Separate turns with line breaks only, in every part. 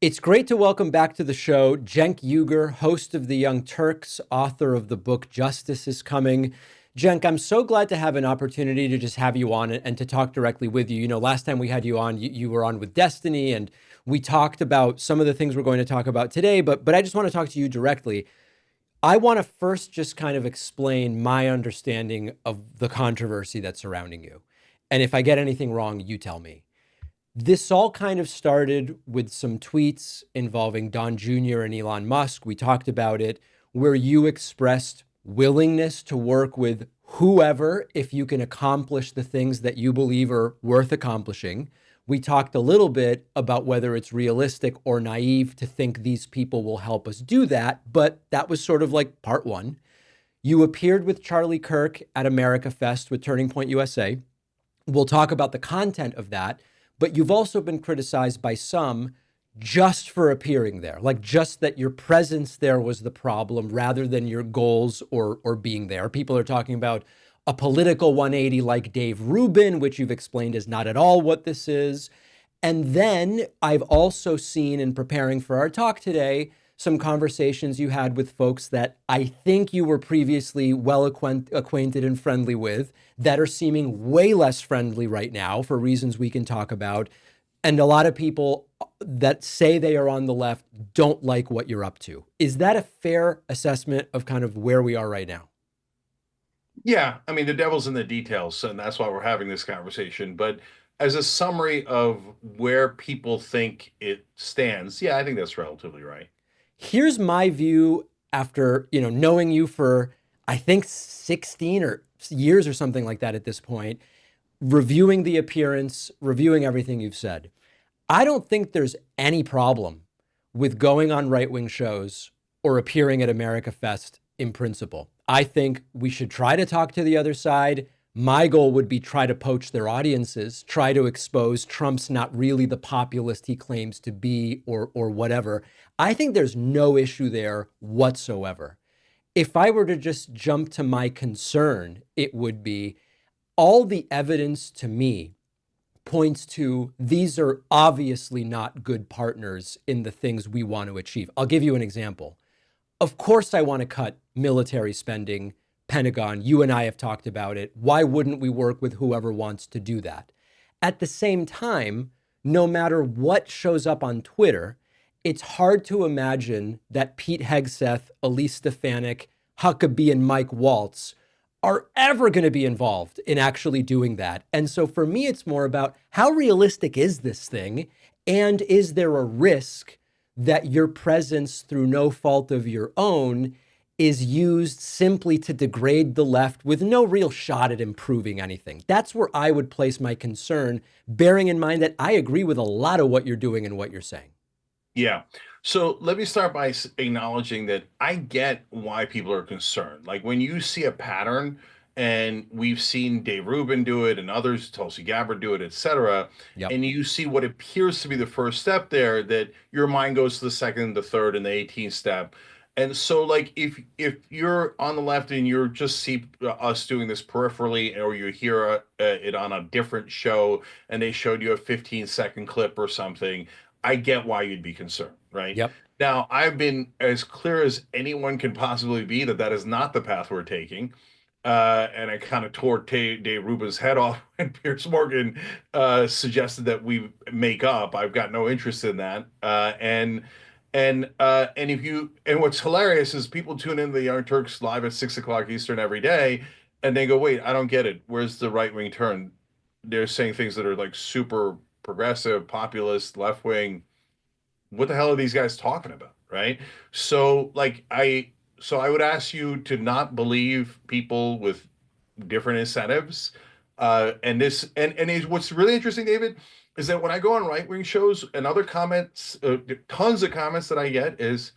It's great to welcome back to the show Cenk Uygur, host of the Young Turks, author of the book Justice is Coming. Cenk, I'm so glad to have an opportunity to just have you on and to talk directly with you. You know, last time we had you on, you were on with Destiny, and we talked about some of the things we're going to talk about today, but I just want to talk to you directly. I want to first just kind of explain my understanding of the controversy that's surrounding you. And if I get anything wrong, you tell me. This all kind of started with some tweets involving Don Jr. and Elon Musk. We talked about it, where you expressed willingness to work with whoever if you can accomplish the things that you believe are worth accomplishing. We talked a little bit about whether it's realistic or naive to think these people will help us do that, but that was sort of like part one. You appeared with Charlie Kirk at America Fest with Turning Point USA. We'll talk about the content of that, but you've also been criticized by some just for appearing there, like just that your presence there was the problem rather than your goals or being there. People are talking about a political 180 like Dave Rubin, which you've explained is not at all what this is. And then I've also seen in preparing for our talk today some conversations you had with folks that I think you were previously well acquainted and friendly with that are seeming way less friendly right now for reasons we can talk about. And a lot of people that say they are on the left don't like what you're up to. Is that a fair assessment of kind of where we are right now?
Yeah, I mean, the devil's in the details, and that's why we're having this conversation. But as a summary of where people think it stands, yeah, I think that's relatively right.
Here's my view after, knowing you for I think 16 or years or something like that at this point, reviewing the appearance, reviewing everything you've said. I don't think there's any problem with going on right-wing shows or appearing at America Fest in principle. I think we should try to talk to the other side. My goal would be try to poach their audiences, try to expose Trump's not really the populist he claims to be or whatever. I think there's no issue there whatsoever. If I were to just jump to my concern, it would be all the evidence to me points to these are obviously not good partners in the things we want to achieve. I'll give you an example. Of course, I want to cut military spending, Pentagon. You and I have talked about it. Why wouldn't we work with whoever wants to do that? At the same time, no matter what shows up on Twitter, it's hard to imagine that Pete Hegseth, Elise Stefanik, Huckabee, and Mike Waltz are ever going to be involved in actually doing that. And so for me, it's more about how realistic is this thing? And is there a risk that your presence through no fault of your own is used simply to degrade the left with no real shot at improving anything? That's where I would place my concern, bearing in mind that I agree with a lot of what you're doing and what you're saying.
Yeah. So let me start by acknowledging that I get why people are concerned. Like when you see a pattern, and we've seen Dave Rubin do it and others, Tulsi Gabbard do it, et cetera,
Yep.
and you see what appears to be the first step there, that your mind goes to the second, the third, and the 18th step. And so, like, if you're on the left and you're just see us doing this peripherally, or you hear it on a different show and they showed you a 15-second clip or something, I get why you'd be concerned, right?
Yep.
Now, I've been as clear as anyone can possibly be that that is not the path we're taking. And I kind of tore Dave Rubin's head off when Pierce Morgan suggested that we make up. I've got no interest in that. And if you and what's hilarious is people tune in the Young Turks live at 6 o'clock Eastern every day, and they go, "Wait, I don't get it. Where's the right wing turn?" They're saying things that are like super progressive, populist, left wing. What the hell are these guys talking about, right? So like I would ask you to not believe people with different incentives. What's really interesting, David, is that when I go on right wing shows and other comments, tons of comments that I get is,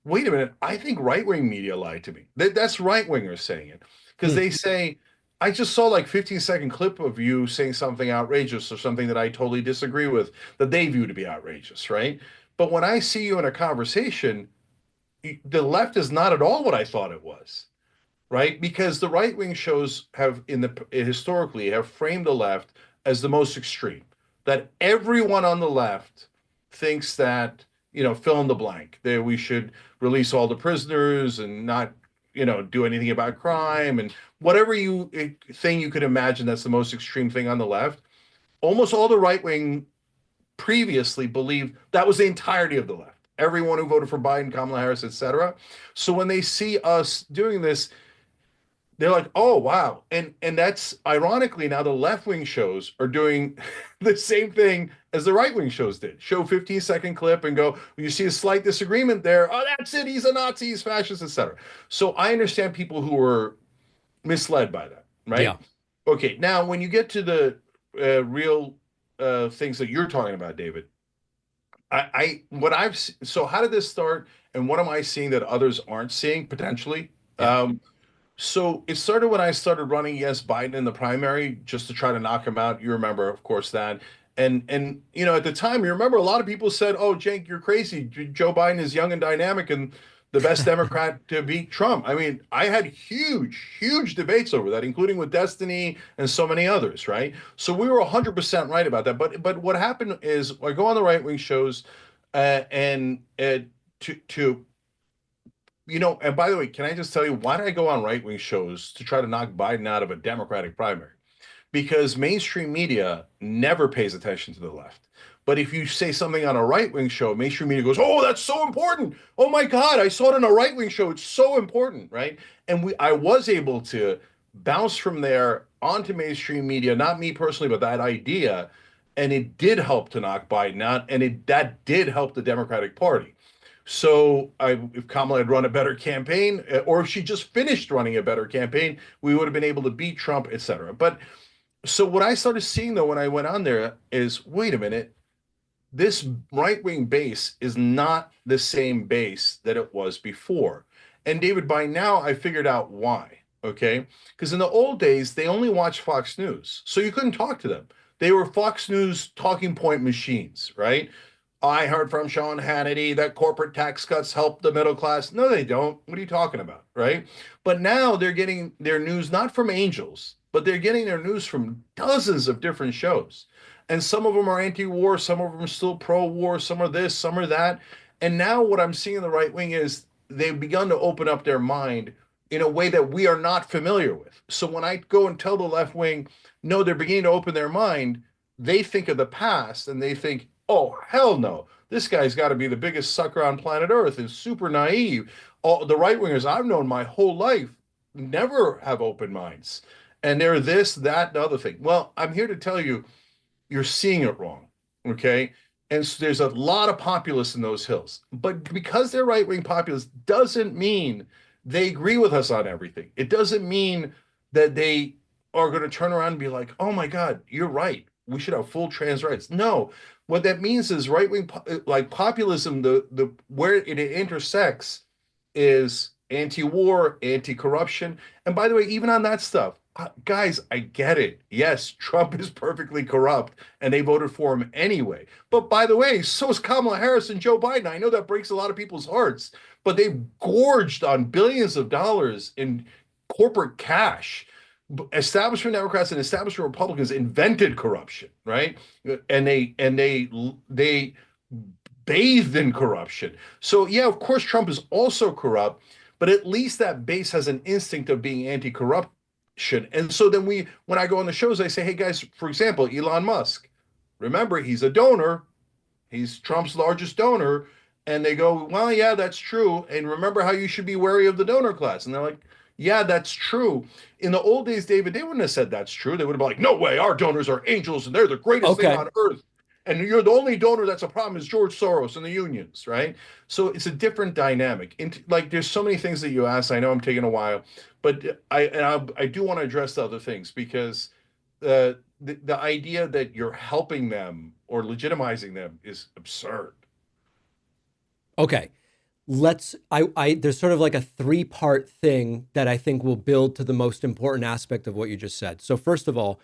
wait a minute, I think right wing media lied to me. That's right wingers saying it because
Hmm.
they say, I just saw like 15-second clip of you saying something outrageous or something that I totally disagree with that they view to be outrageous, right? But when I see you in a conversation, the left is not at all what I thought it was, right? Because the right wing shows have historically have framed the left as the most extreme, that everyone on the left thinks that, fill in the blank, that we should release all the prisoners and not, do anything about crime and whatever thing you could imagine that's the most extreme thing on the left. Almost all the right wing previously believed that was the entirety of the left. Everyone who voted for Biden, Kamala Harris, etc. So when they see us doing this, they're like, oh wow. And that's ironically now the left-wing shows are doing the same thing as the right-wing shows did. Show 15-second clip and go, you see a slight disagreement there. Oh, that's it. He's a Nazi, he's fascist, etc. So I understand people who were misled by that,
Yeah.
right? Okay, now when you get to the real things that you're talking about, David, so how did this start, and what am I seeing that others aren't seeing potentially?
Yeah.
So it started when I started running against Biden in the primary just to try to knock him out. You remember, of course, that. And at the time, you remember a lot of people said, "Oh, Cenk, you're crazy. Joe Biden is young and dynamic and the best Democrat to beat Trump." I mean, I had huge, huge debates over that, including with Destiny and so many others, right? So we were 100% right about that. But what happened is I go on the right wing shows, and to and by the way, can I just tell you why did I go on right wing shows to try to knock Biden out of a Democratic primary? Because mainstream media never pays attention to the left. But if you say something on a right wing show, mainstream media goes, "Oh, that's so important. Oh my God, I saw it on a right wing show. It's so important," right? And I was able to bounce from there onto mainstream media, not me personally, but that idea, and it did help to knock Biden out, and that did help the Democratic Party. So if Kamala had run a better campaign, or if she just finished running a better campaign, we would have been able to beat Trump, et cetera. But so what I started seeing though when I went on there is, wait a minute, this right-wing base is not the same base that it was before. And David, by now I figured out why. Okay, because in the old days they only watched Fox News, so you couldn't talk to them. They were Fox News talking point machines, right? I heard from Sean Hannity that corporate tax cuts help the middle class. No, they don't. What are you talking about, right? But now they're getting their news not from angels, but they're getting their news from dozens of different shows. And some of them are anti-war, some of them are still pro-war, some are this, some are that. And now what I'm seeing in the right wing is they've begun to open up their mind in a way that we are not familiar with. So when I go and tell the left wing, no, they're beginning to open their mind, they think of the past and they think, oh, hell no. This guy's got to be the biggest sucker on planet Earth and super naive. All the right wingers I've known my whole life never have open minds. And they're this, that, and the other thing. Well, I'm here to tell you, you're seeing it wrong. Okay. And so there's a lot of populists in those hills. But because they're right wing populists doesn't mean they agree with us on everything. It doesn't mean that they are going to turn around and be like, oh my God, you're right. We should have full trans rights. No, what that means is right wing, like populism, the where it intersects is anti-war, anti-corruption. And by the way, even on that stuff, guys, I get it. Yes, Trump is perfectly corrupt and they voted for him anyway. But by the way, so is Kamala Harris and Joe Biden. I know that breaks a lot of people's hearts, but they've gorged on billions of dollars in corporate cash. Establishment Democrats and establishment Republicans invented corruption, right? And they bathed in corruption. So yeah, of course Trump is also corrupt, but at least that base has an instinct of being anti-corruption. And so then when I go on the shows, I say, hey guys, for example, Elon Musk, remember he's a donor, he's Trump's largest donor. And they go, well, yeah, that's true. And remember how you should be wary of the donor class. And they're like, yeah, that's true. In the old days, David, they wouldn't have said that's true. They would have been like, no way, our donors are angels and they're the greatest thing
Okay.
on earth. And you're the only donor that's a problem is George Soros and the unions, right? So it's a different dynamic. Like there's so many things that you asked. I know I'm taking a while, but I do want to address the other things because the idea that you're helping them or legitimizing them is absurd.
Okay. There's sort of like a three-part thing that I think will build to the most important aspect of what you just said. So first of all,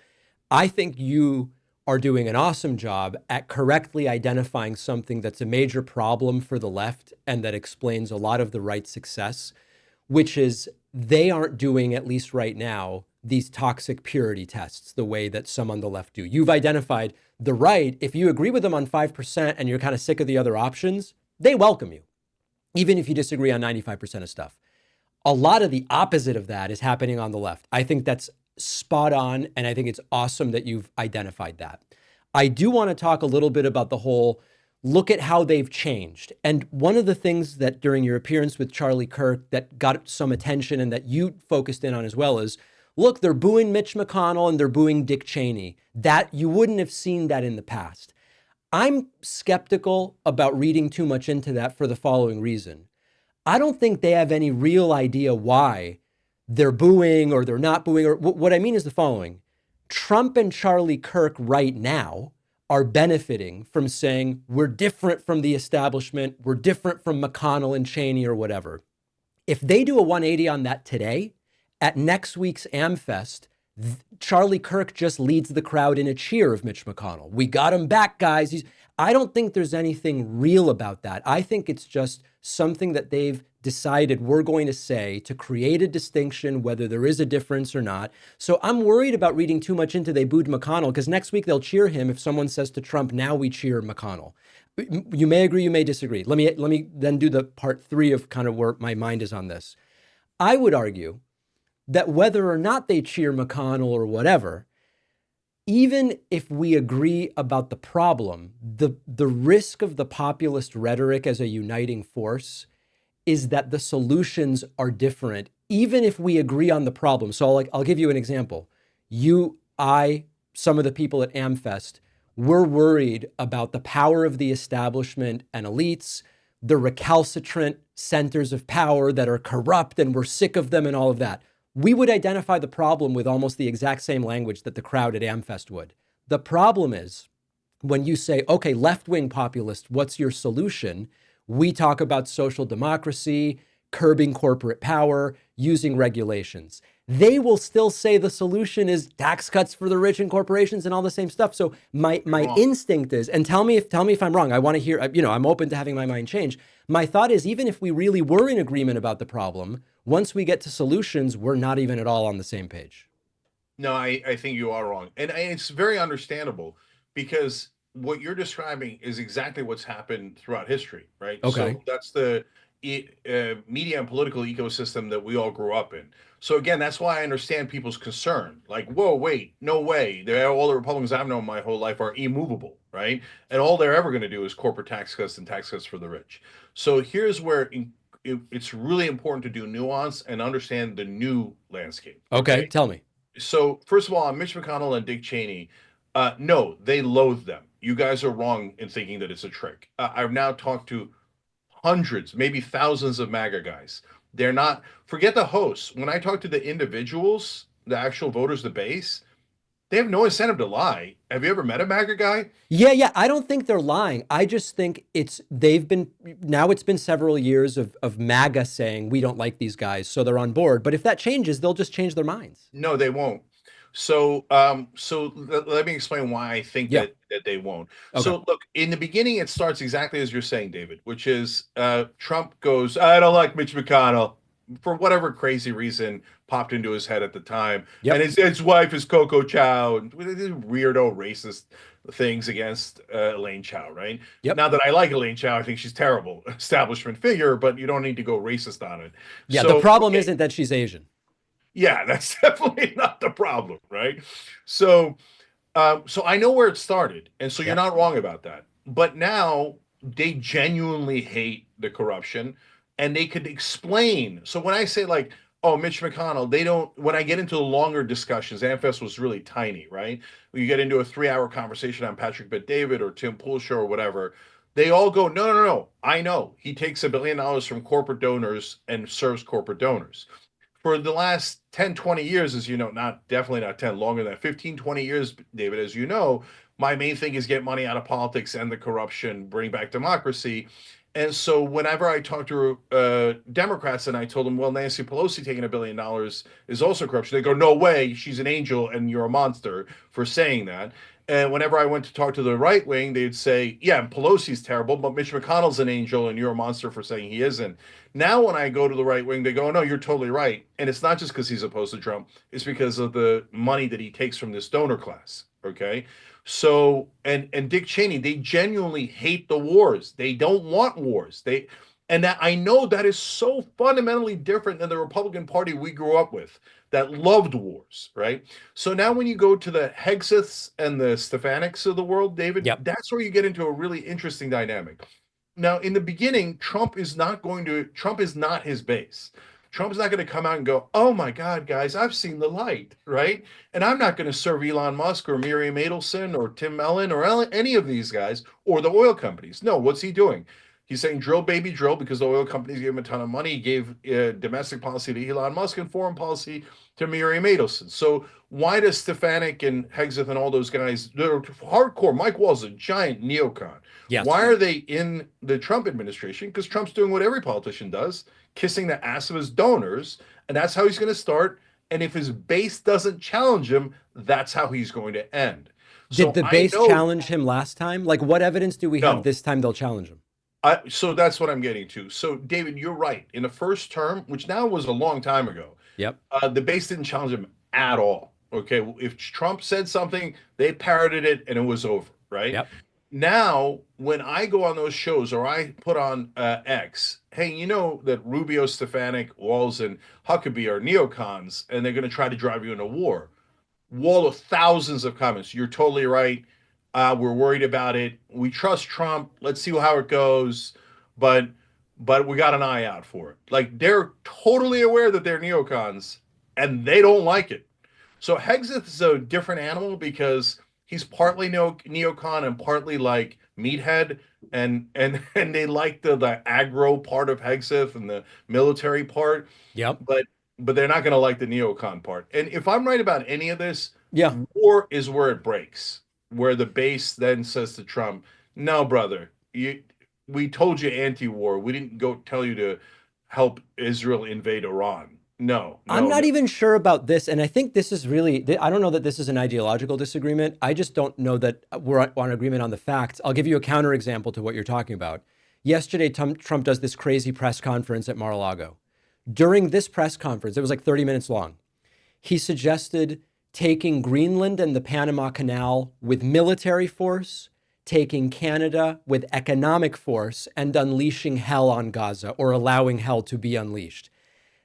I think you are doing an awesome job at correctly identifying something that's a major problem for the left and that explains a lot of the right's success, which is they aren't doing, at least right now, these toxic purity tests the way that some on the left do. You've identified the right, if you agree with them on 5% and you're kind of sick of the other options, they welcome you, even if you disagree on 95% of stuff. A lot of the opposite of that is happening on the left. I think that's spot on, and I think it's awesome that you've identified that. I do want to talk a little bit about the whole look at how they've changed. And one of the things that during your appearance with Charlie Kirk that got some attention and that you focused in on as well is, look, they're booing Mitch McConnell and they're booing Dick Cheney. That you wouldn't have seen that in the past. I'm skeptical about reading too much into that for the following reason. I don't think they have any real idea why they're booing or they're not booing. Or what I mean is the following. Trump and Charlie Kirk right now are benefiting from saying we're different from the establishment, we're different from McConnell and Cheney or whatever. If they do a 180 on that today, at next week's AmFest, Charlie Kirk just leads the crowd in a cheer of Mitch McConnell. We got him back, guys. I don't think there's anything real about that. I think it's just something that they've decided we're going to say to create a distinction, whether there is a difference or not. So I'm worried about reading too much into they booed McConnell, because next week they'll cheer him if someone says to Trump, now we cheer McConnell. You may agree, you may disagree. Let me then do the part 3 of kind of where my mind is on this. I would argue that whether or not they cheer McConnell or whatever, even if we agree about the problem, the risk of the populist rhetoric as a uniting force is that the solutions are different, even if we agree on the problem. So I'll give you an example. You, I, some of the people at AmFest, we're worried about the power of the establishment and elites, the recalcitrant centers of power that are corrupt, and we're sick of them and all of that. We would identify the problem with almost the exact same language that the crowd at AmFest would. The problem is when you say, okay, left-wing populist, what's your solution? We talk about social democracy, curbing corporate power, using regulations. They will still say the solution is tax cuts for the rich and corporations and all the same stuff. So my instinct is, and tell me if I'm wrong. I want to hear, I'm open to having my mind change. My thought is, even if we really were in agreement about the problem, once we get to solutions, we're not even at all on the same page.
No, I think you are wrong. And it's very understandable because what you're describing is exactly what's happened throughout history, right?
Okay.
So that's the media and political ecosystem that we all grew up in. So again, that's why I understand people's concern. Like, whoa, wait, no way. All the Republicans I've known my whole life are immovable, right? And all they're ever going to do is corporate tax cuts and tax cuts for the rich. So here's where it's really important to do nuance and understand the new landscape.
Okay, tell me.
So first of all, on Mitch McConnell and Dick Cheney, no, they loathe them. You guys are wrong in thinking that it's a trick. I've now talked to hundreds, maybe thousands of MAGA guys. They're not, forget the hosts. When I talk to the individuals, the actual voters, the base, they have no incentive to lie. Have you ever met a MAGA guy?
Yeah. I don't think they're lying. I just think it's been several years of MAGA saying we don't like these guys, so they're on board. But if that changes, they'll just change their minds.
No, they won't. So, let me explain why I think that they won't.
Okay.
So, look, in the beginning, it starts exactly as you're saying, David, which is Trump goes, I don't like Mitch McConnell for whatever crazy reason popped into his head at the time.
Yep.
And his wife is Coco Chow and weirdo racist things against Elaine Chao, right?
Yep.
Now that I like Elaine Chao, I think she's terrible establishment figure, but you don't need to go racist on it.
Yeah,
So,
the problem isn't that she's Asian.
yeah, that's definitely not the problem, right? So, so I know where it started, and so you're not wrong about that. But now they genuinely hate the corruption, and they could explain. So when I say like, oh, Mitch McConnell, they don't. When I get into the longer discussions, AmFest was really tiny, right? When you get into a 3-hour conversation on Patrick Bet-David or Tim Pool show or whatever, they all go, no. I know he takes $1 billion from corporate donors and serves corporate donors. For the last 10, 20 years, as you know, definitely not 10, longer than 15, 20 years, David, as you know, my main thing is get money out of politics and the corruption, bring back democracy. And so whenever I talk to Democrats and I told them, well, Nancy Pelosi taking $1 billion is also corruption, they go, no way, she's an angel and you're a monster for saying that. And whenever I went to talk to the right wing, they'd say, yeah, Pelosi's terrible, but Mitch McConnell's an angel and you're a monster for saying he isn't. Now, when I go to the right wing, they go, no, you're totally right. And it's not just because he's opposed to Trump, it's because of the money that he takes from this donor class. Okay. So, and Dick Cheney, they genuinely hate the wars. They don't want wars. And that I know that is so fundamentally different than the Republican Party we grew up with that loved wars, right? So now when you go to the Hegseths and the Stefaniks of the world, David,
Yep.
that's where you get into a really interesting dynamic. Now, in the beginning, Trump is not his base. Trump is not going to come out and go, oh my God, guys, I've seen the light, right? And I'm not going to serve Elon Musk or Miriam Adelson or Tim Mellon or any of these guys or the oil companies. No, what's he doing? He's saying drill, baby, drill, because the oil companies gave him a ton of money. He gave domestic policy to Elon Musk and foreign policy to Miriam Adelson. So why does Stefanik and Hegseth and all those guys, they're hardcore. Mike Wall's a giant neocon. Why
Yes.
are they in the Trump administration? Because Trump's doing what every politician does, kissing the ass of his donors, and that's how he's going to start. And if his base doesn't challenge him, that's how he's going to end.
Did
So
the
I
base
know
challenge him last time? Like, what evidence do we have
no.
this time they'll challenge him?
So that's what I'm getting to. So, David, you're right. In the first term, which now was a long time ago,
Yep.
the base didn't challenge him at all. Okay. If Trump said something, they parroted it and it was over, right?
Yep.
Now, when I go on those shows or I put on X, hey, you know that Rubio, Stefanik, Walls, and Huckabee are neocons and they're going to try to drive you into war. Wall of thousands of comments. You're totally right. We're worried about it. We trust Trump. Let's see how it goes. But we got an eye out for it. Like they're totally aware that they're neocons and they don't like it. So Hegseth is a different animal because he's partly neocon and partly like meathead, and they like the aggro part of Hegseth and the military part,
Yep.
but they're not going to like the neocon part. And if I'm right about any of this,
Yeah.
war is where it breaks, where the base then says to Trump, "No, brother, we told you anti-war. We didn't go tell you to help Israel invade Iran. No,
I'm
no,
not
no."
even sure about this. And I think this is really, I don't know that this is an ideological disagreement. I just don't know that we're on agreement on the facts. I'll give you a counterexample to what you're talking about. Yesterday, Trump does this crazy press conference at Mar-a-Lago. During this press conference, it was like 30 minutes long. He suggested taking Greenland and the Panama Canal with military force, taking Canada with economic force, and unleashing hell on Gaza or allowing hell to be unleashed.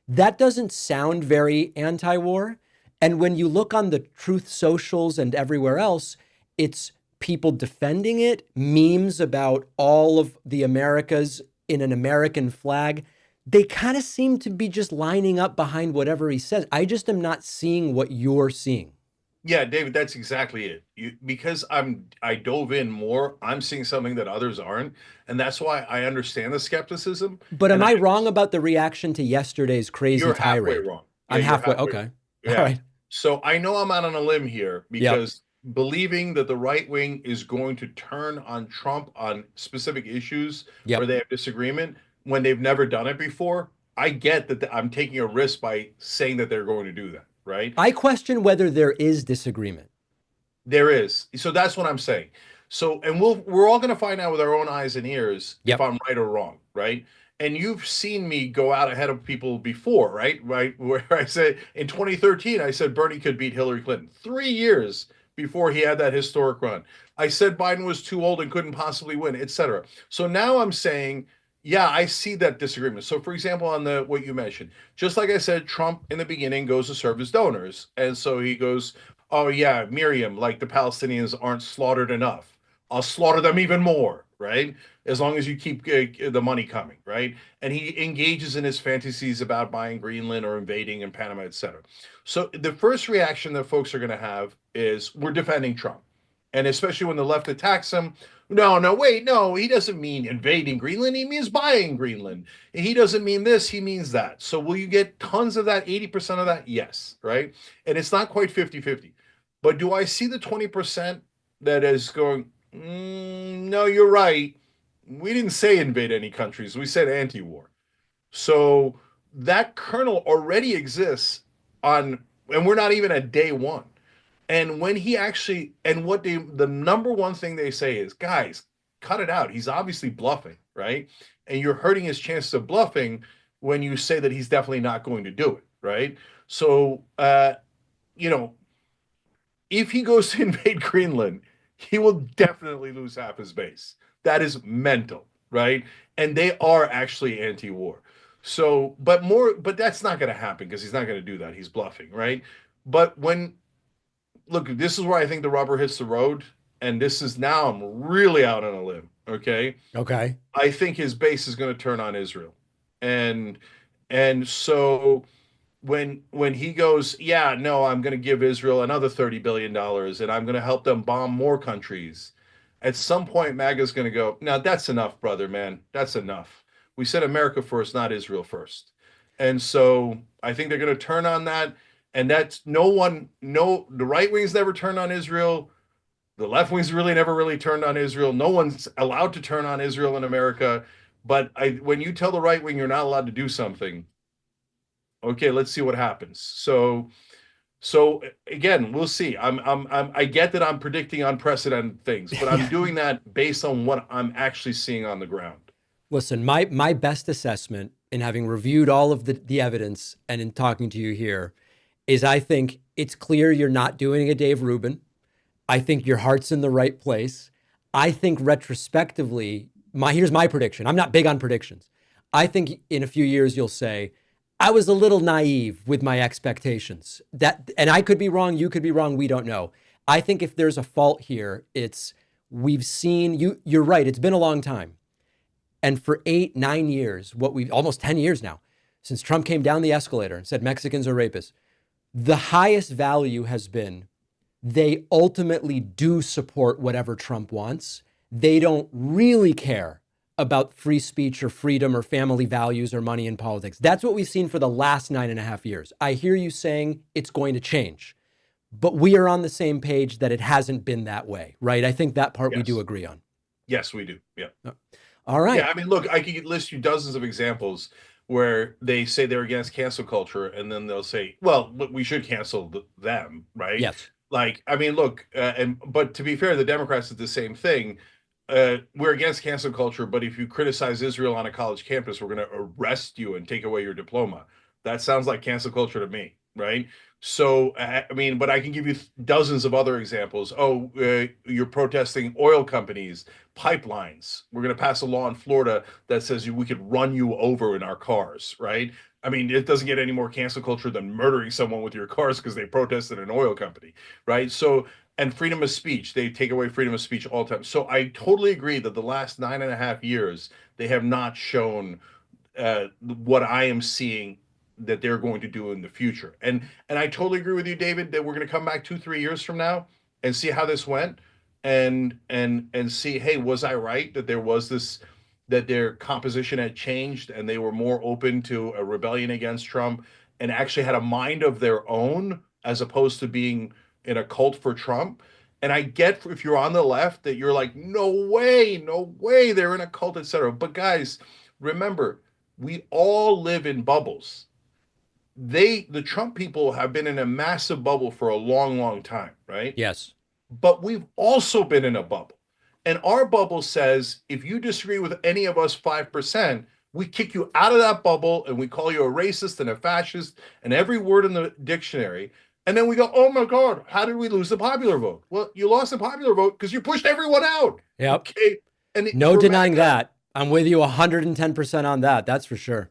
That doesn't sound very anti-war. And when you look on the truth socials and everywhere else, it's people defending it, memes about all of the Americas in an American flag. They kind of seem to be just lining up behind whatever he says. I just am not seeing what you're seeing.
Yeah, David, that's exactly it. Because I dove in more, I'm seeing something that others aren't, and that's why I understand the skepticism.
But am
And
I wrong about the reaction to yesterday's crazy
you're halfway
tirade?
wrong. Yeah,
I'm
you're
halfway.
halfway.
Okay. All
Yeah.
right.
So I know I'm out on a limb here
Yep.
because believing that the right wing is going to turn on Trump on specific issues where
Yep.
they have disagreement when they've never done it before, I get that I'm taking a risk by saying that they're going to do that, right?
I question whether there is disagreement.
There is. So that's what I'm saying. So, and we're all going to find out with our own eyes and ears if
Yep.
I'm right or wrong, right? And you've seen me go out ahead of people before, right? Right, where I said in 2013, I said Bernie could beat Hillary Clinton 3 years before he had that historic run. I said Biden was too old and couldn't possibly win, etc. So now I'm saying, yeah, I see that disagreement. So, for example, on the what you mentioned, just like I said, Trump in the beginning goes to serve his donors, and so he goes, oh yeah, Miriam, like the Palestinians aren't slaughtered enough. I'll slaughter them even more, right? As long as you keep the money coming, right? And he engages in his fantasies about buying Greenland or invading in Panama, etc. So the first reaction that folks are going to have is we're defending Trump. And especially when the left attacks him, no, no, wait, no, he doesn't mean invading Greenland. He means buying Greenland. He doesn't mean this, he means that. So will you get tons of that, 80% of that? Yes, right? And it's not quite 50-50. But do I see the 20% that is going, no, you're right. We didn't say invade any countries. We said anti-war. So that kernel already exists on, and we're not even at day one. And when he actually, and what the number one thing they say is, guys, cut it out. He's obviously bluffing, right? And you're hurting his chances of bluffing when you say that he's definitely not going to do it, right? So, you know, if he goes to invade Greenland, he will definitely lose half his base. That is mental, right? And they are actually anti-war. So, but that's not going to happen because he's not going to do that. He's bluffing, right? But when look, this is where I think the rubber hits the road, and this is now I'm really out on a limb. Okay,
Okay.
I think his base is going to turn on Israel, and so when he goes, yeah, no, I'm going to give Israel another $30 billion, and I'm going to help them bomb more countries. At some point, MAGA's going to go, now that's enough, brother, man, that's enough. We said America first, not Israel first, and so I think they're going to turn on that. And that's no one, no, the right wing's never turned on Israel. The left wing's really never really turned on Israel. No one's allowed to turn on Israel in America. But when you tell the right wing you're not allowed to do something, okay, let's see what happens. So again, we'll see. I get that I'm predicting unprecedented things, but I'm
Yeah.
doing that based on what I'm actually seeing on the ground.
Listen, my best assessment in having reviewed all of the evidence and in talking to you here is I think it's clear you're not doing a Dave Rubin. I think your heart's in the right place. I think retrospectively, here's my prediction. I'm not big on predictions. I think in a few years you'll say, I was a little naive with my expectations. That, and I could be wrong, you could be wrong, we don't know. I think if there's a fault here, it's we've seen you're right, it's been a long time. And for 8, 9 years, what we've almost 10 years now, since Trump came down the escalator and said Mexicans are rapists, the highest value has been they ultimately do support whatever Trump wants. They don't really care about free speech or freedom or family values or money in politics. That's what we've seen for the last 9.5 years. I hear you saying it's going to change, but we are on the same page that it hasn't been that way, right? I think that part we do
Yes.
agree on.
Yes, we do. Yeah.
All
Yeah,
right.
I mean, look, I could list you dozens of examples where they say they're against cancel culture, and then they'll say, "Well, we should cancel them," right?
Yes.
Like, I mean, look, and but to be fair, the Democrats did the same thing. We're against cancel culture, but if you criticize Israel on a college campus, we're going to arrest you and take away your diploma. That sounds like cancel culture to me, right? So, I mean, but I can give you dozens of other examples. Oh, you're protesting oil companies, pipelines. We're going to pass a law in Florida that says we could run you over in our cars, right? I mean, it doesn't get any more cancel culture than murdering someone with your cars because they protested an oil company, right? So, and freedom of speech, they take away freedom of speech all the time. So I totally agree that the last 9.5 years, they have not shown what I am seeing that they're going to do in the future. And I totally agree with you, David, that we're going to come back 2, 3 years from now and see how this went, and see, hey, was I right that there was this that their composition had changed and they were more open to a rebellion against Trump and actually had a mind of their own as opposed to being in a cult for Trump. And I get if you're on the left that you're like, no way, they're in a cult, etc. But guys, remember, we all live in bubbles. The Trump people have been in a massive bubble for a long time, right?
Yes.
But we've also been in a bubble. And our bubble says if you disagree with any of us 5%, we kick you out of that bubble and we call you a racist and a fascist and every word in the dictionary. And then we go, oh my God, how did we lose the popular vote? Well, you lost the popular vote because you pushed everyone out.
Yep.
Okay. And
No
for
denying
MAGA,
that. I'm with you 110% on that. That's for sure.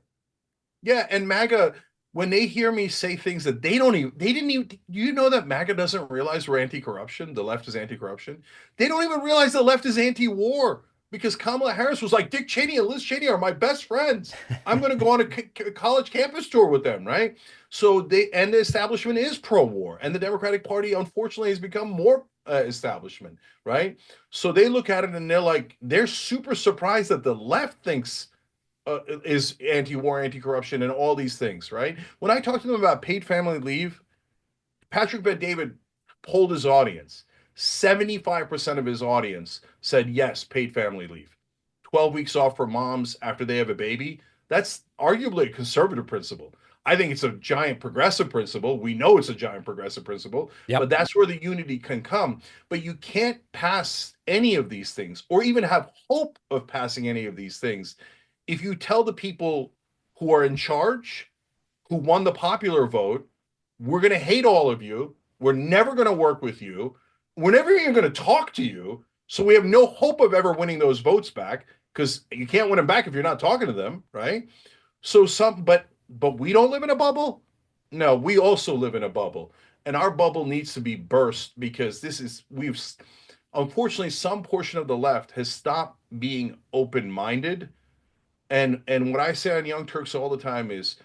yeah, and MAGA, when they hear me say things that they didn't even, you know that MAGA doesn't realize we're anti-corruption, the left is anti-corruption. They don't even realize the left is anti-war because Kamala Harris was like, Dick Cheney and Liz Cheney are my best friends. I'm going to go on a college campus tour with them, right? So and the establishment is pro-war, and the Democratic Party, unfortunately, has become more establishment, right? So they look at it and they're like, they're super surprised that the left thinks is anti-war, anti-corruption, and all these things, right? When I talk to them about paid family leave, Patrick Bet David polled his audience. 75% of his audience said yes, paid family leave. 12 weeks off for moms after they have a baby. That's arguably a conservative principle. I think it's a giant progressive principle. We know it's a giant progressive principle, but
Yep.
that's where the unity can come. But you can't pass any of these things or even have hope of passing any of these things if you tell the people who are in charge, who won the popular vote, we're going to hate all of you. We're never going to work with you. We're never even going to talk to you. So we have no hope of ever winning those votes back because you can't win them back if you're not talking to them, right? So but we don't live in a bubble. No, we also live in a bubble, and our bubble needs to be burst because this is we've unfortunately some portion of the left has stopped being open-minded, and what I say on Young Turks all the time is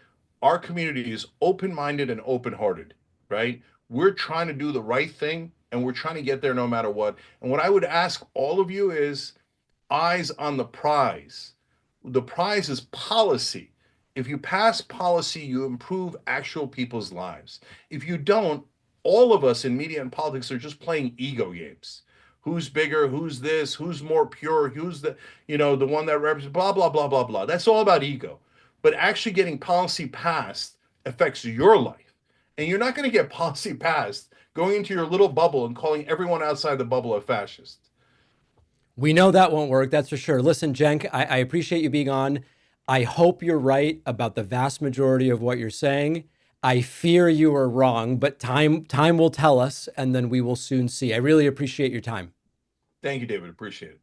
our community is open-minded and open-hearted, right? We're trying to do the right thing and we're trying to get there no matter what. And what I would ask all of you is eyes on the prize. The prize is policy. If you pass policy, you improve actual people's lives. If you don't, all of us in media and politics are just playing ego games. Who's bigger? Who's this? Who's more pure? Who's the one that represents blah, blah, blah, blah, blah. That's all about ego. But actually getting policy passed affects your life. And you're not going to get policy passed going into your little bubble and calling everyone outside the bubble a fascist.
We know that won't work, that's for sure. Listen, Cenk, I appreciate you being on. I hope you're right about the vast majority of what you're saying. I fear you are wrong, but time will tell us, and then we will soon see. I really appreciate your time.
Thank you, David. Appreciate it.